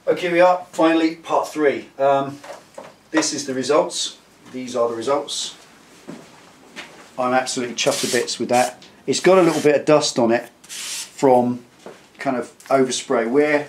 Okay, here we are, finally part 3. This is the results. These are the results. I'm absolutely chuffed to bits with that. It's got a little bit of dust on it from kind of overspray where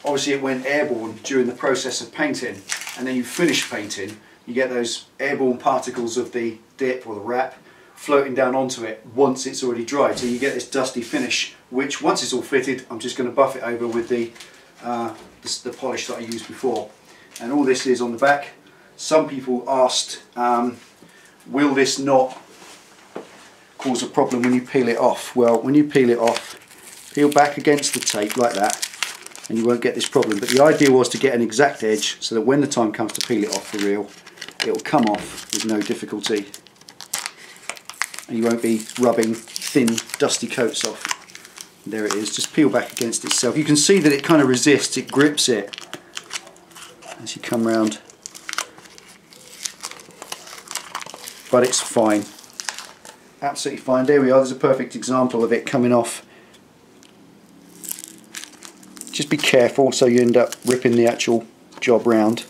obviously it went airborne during the process of painting, and then you finish painting, you get those airborne particles of the dip or the wrap floating down onto it once it's already dried, so you get this dusty finish, which once it's all fitted I'm just going to buff it over with the polish that I used before. And all this is on the back. Some people asked, will this not cause a problem when you peel it off? Well, when you peel it off, peel back against the tape like that and you won't get this problem. But the idea was to get an exact edge so that when the time comes to peel it off for real, it will come off with no difficulty and you won't be rubbing thin dusty coats off. There it is, just peel back against itself. You can see that it kind of resists, it grips it as you come round, but it's fine, absolutely fine. There we are, there's a perfect example of it coming off. Just be careful so you end up ripping the actual job round,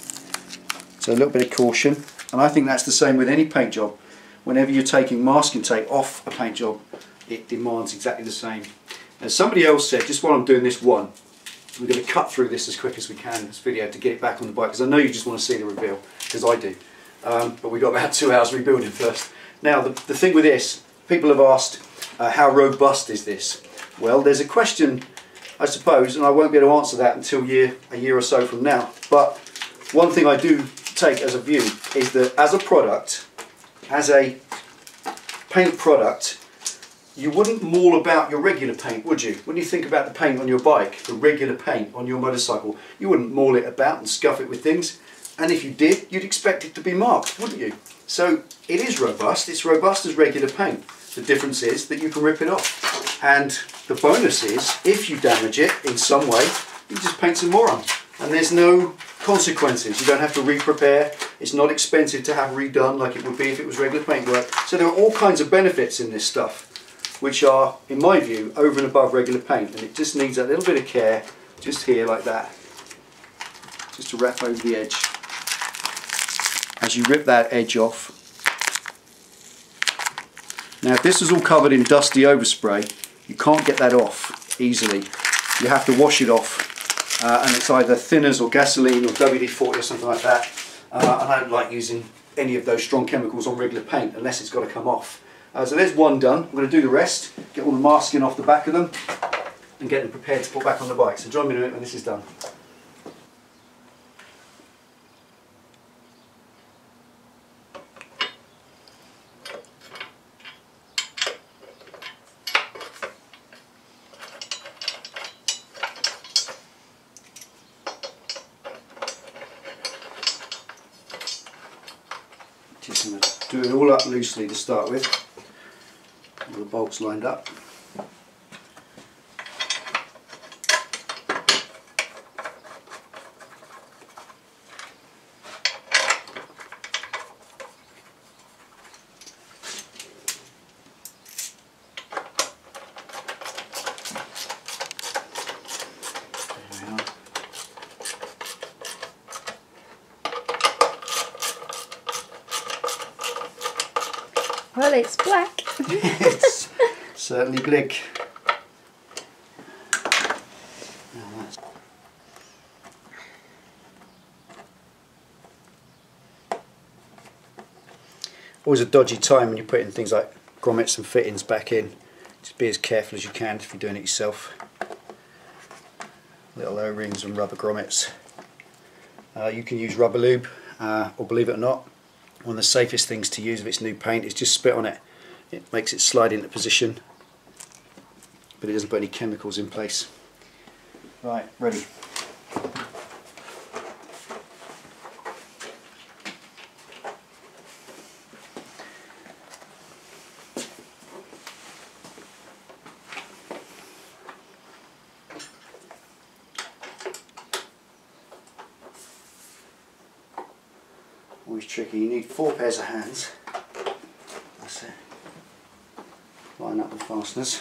so a little bit of caution. And I think that's the same with any paint job. Whenever you're taking masking tape off a paint job, it demands exactly the same. As somebody else said, just while I'm doing this one, we're going to cut through this as quick as we can, this video, to get it back on the bike, because I know you just want to see the reveal, because I do. But we've got about 2 hours rebuilding first. Now the thing with this, people have asked, how robust is this? Well, there's a question, I suppose, and I won't be able to answer that until a year or so from now. But one thing I do take as a view is that as a product, as a paint product, you wouldn't maul about your regular paint, would you? When you think about the paint on your bike, the regular paint on your motorcycle, you wouldn't maul it about and scuff it with things. And if you did, you'd expect it to be marked, wouldn't you? So it is robust. It's robust as regular paint. The difference is that you can rip it off. And the bonus is, if you damage it in some way, you just paint some more on. And there's no consequences. You don't have to re-prepare. It's not expensive to have redone like it would be if it was regular paintwork. So there are all kinds of benefits in this stuff, which are, in my view, over and above regular paint, and it just needs a little bit of care, just here like that, just to wrap over the edge. As you rip that edge off. Now if this is all covered in dusty overspray, you can't get that off easily. You have to wash it off, and it's either thinners or gasoline or WD-40 or something like that, and I don't like using any of those strong chemicals on regular paint unless it's got to come off. So there's one done. I'm going to do the rest, get all the masking off the back of them and get them prepared to put back on the bike. So join me in a minute when this is done. Just going to do it all up loosely to start with. All the bolts lined up. There we are. Well, it's black. It's certainly glick. Always a dodgy time when you're putting things like grommets and fittings back in. Just be as careful as you can if you're doing it yourself. Little O-rings and rubber grommets. You can use rubber lube, or believe it or not, one of the safest things to use if it's new paint is just spit on it. It makes it slide into position, but it doesn't put any chemicals in place. Right, ready. Always tricky. You need 4 pairs of hands. That's it. Line up the fasteners.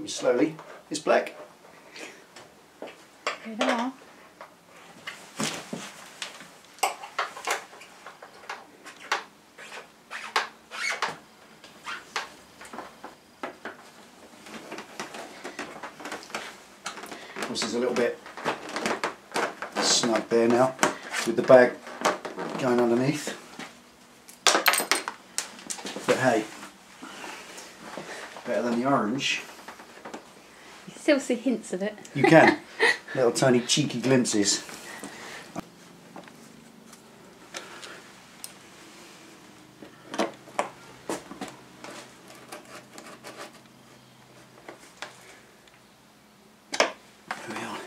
slowly. It's black. Here they are. Of course, there's a little bit snug there now with the bag going underneath. But hey, better than the orange. You still see hints of it. You can. Little tiny cheeky glimpses. There we are.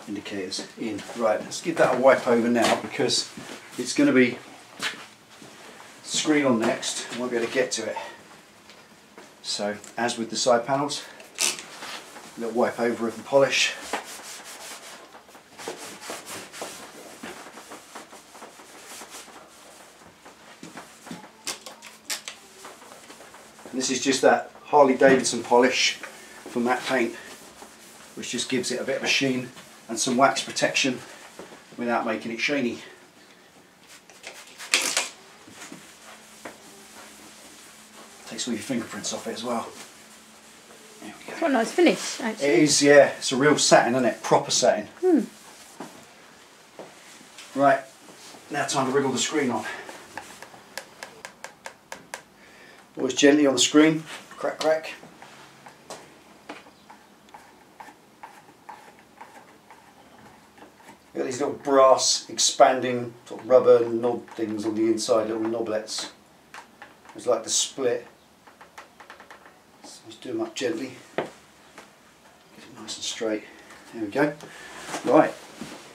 Indicators in. Right, let's give that a wipe over now because it's going to be screen on next. I won't be able to get to it. So, as with the side panels, a little wipe over of the polish. And this is just that Harley Davidson polish for matte paint, which just gives it a bit of a sheen and some wax protection without making it shiny. Takes all your fingerprints off it as well. There we go. What a nice finish, actually. It is, yeah. It's a real satin, isn't it? Proper satin. Right, now time to wriggle the screen on. Always gently on the screen. Crack, crack. Got these little brass expanding sort of rubber knob things on the inside, little knoblets. It's like the split. So let's do them up gently. Get it nice and straight. There we go. Right,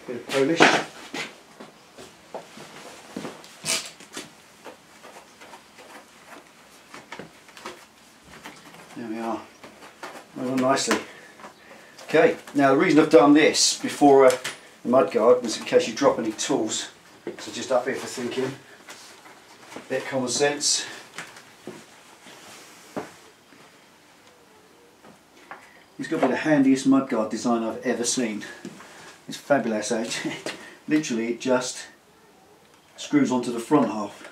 bit of polish. There we are. Well, nicely. Okay, now the reason I've done this before the mudguard was in case you drop any tools. So just up here for thinking. Bit of common sense. It's got to be the handiest mudguard design I've ever seen. It's fabulous actually. Literally it just screws onto the front half.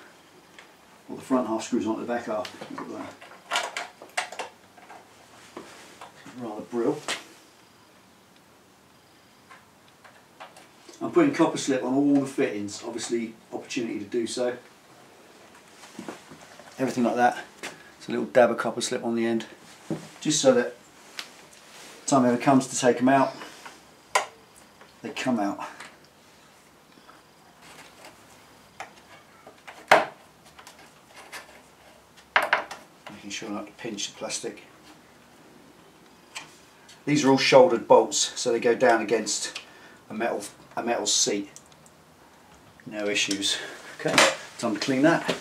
Or the front half screws onto the back half. Look at that. Rather brill. I'm putting copper slip on all the fittings, obviously opportunity to do so. Everything like that. It's a little dab of copper slip on the end. Just so that time ever comes to take them out, they come out. Making sure not to pinch the plastic. These are all shouldered bolts, so they go down against a metal seat. No issues. Okay, time to clean that.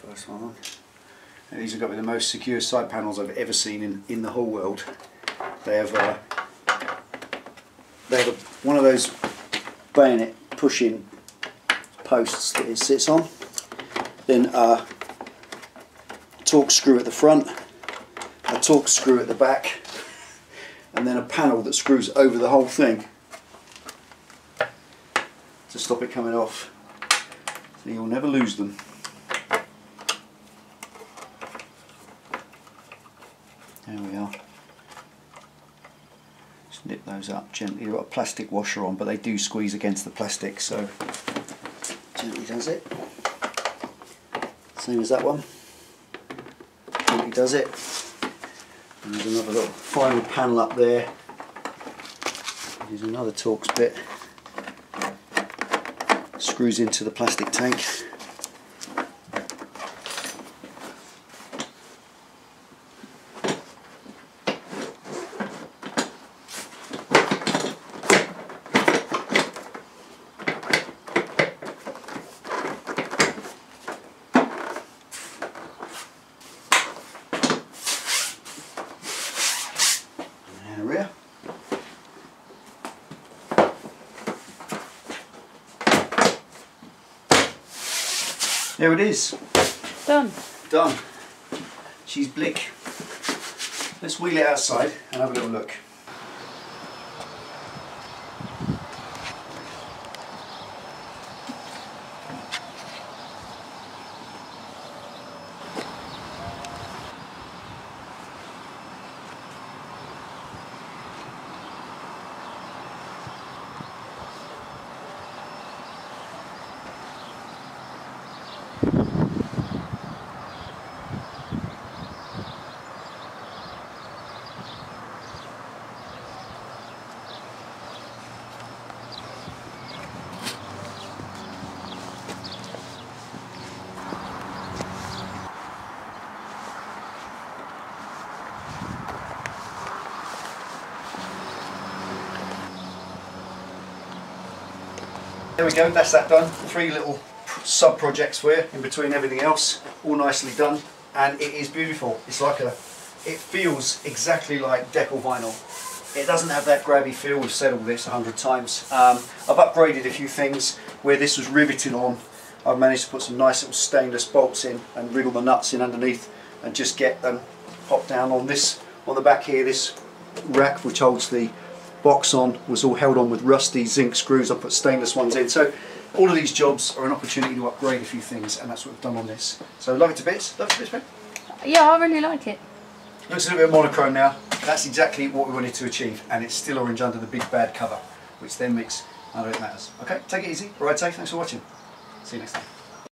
First one. And these have got to be the most secure side panels I've ever seen in the whole world. They have one of those bayonet push-in posts that it sits on, then a torque screw at the front, a torque screw at the back, and then a panel that screws over the whole thing to stop it coming off. So you'll never lose them. There we are. Just nip those up gently. You've got a plastic washer on, but they do squeeze against the plastic, so gently does it. Same as that one. Gently does it. And there's another little final panel up there. There's another Torx bit. Screws into the plastic tank. There it is. Done. Done. She's blick. Let's wheel it outside and have a little look. There we go, that's that done. 3 little sub projects for you in between everything else, all nicely done, and it is beautiful. It's like it feels exactly like decal vinyl. It doesn't have that grabby feel. We've said all this 100 times. I've upgraded a few things where this was riveted on. I've managed to put some nice little stainless bolts in and wriggle the nuts in underneath and just get them popped down on this. On the back here, this rack which holds the box on was all held on with rusty zinc screws. I put stainless ones in. So all of these jobs are an opportunity to upgrade a few things, and that's what we've done on this. So love it to bits. Love it to bits, mate. Yeah, I really like it. Looks a little bit monochrome now. That's exactly what we wanted to achieve, and it's still orange under the big bad cover, which then makes none of it matters. Okay, take it easy. Ride safe. Thanks for watching. See you next time.